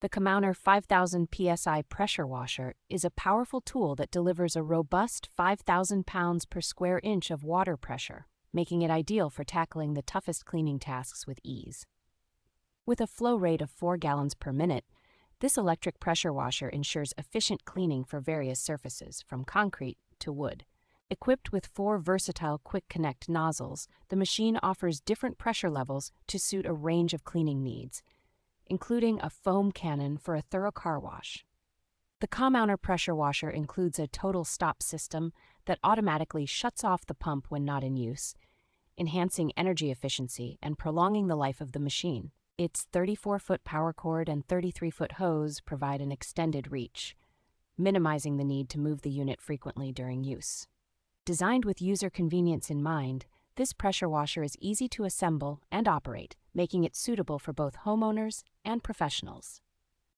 The Commowner 5000 PSI Pressure Washer is a powerful tool that delivers a robust 5,000 pounds per square inch of water pressure, making it ideal for tackling the toughest cleaning tasks with ease. With a flow rate of 4 gallons per minute, this electric pressure washer ensures efficient cleaning for various surfaces, from concrete to wood. Equipped with 4 versatile quick-connect nozzles, the machine offers different pressure levels to suit a range of cleaning needs, including a foam cannon for a thorough car wash. The Commowner pressure washer includes a total stop system that automatically shuts off the pump when not in use, enhancing energy efficiency and prolonging the life of the machine. Its 34-foot power cord and 33-foot hose provide an extended reach, minimizing the need to move the unit frequently during use. Designed with user convenience in mind, this pressure washer is easy to assemble and operate, making it suitable for both homeowners and professionals.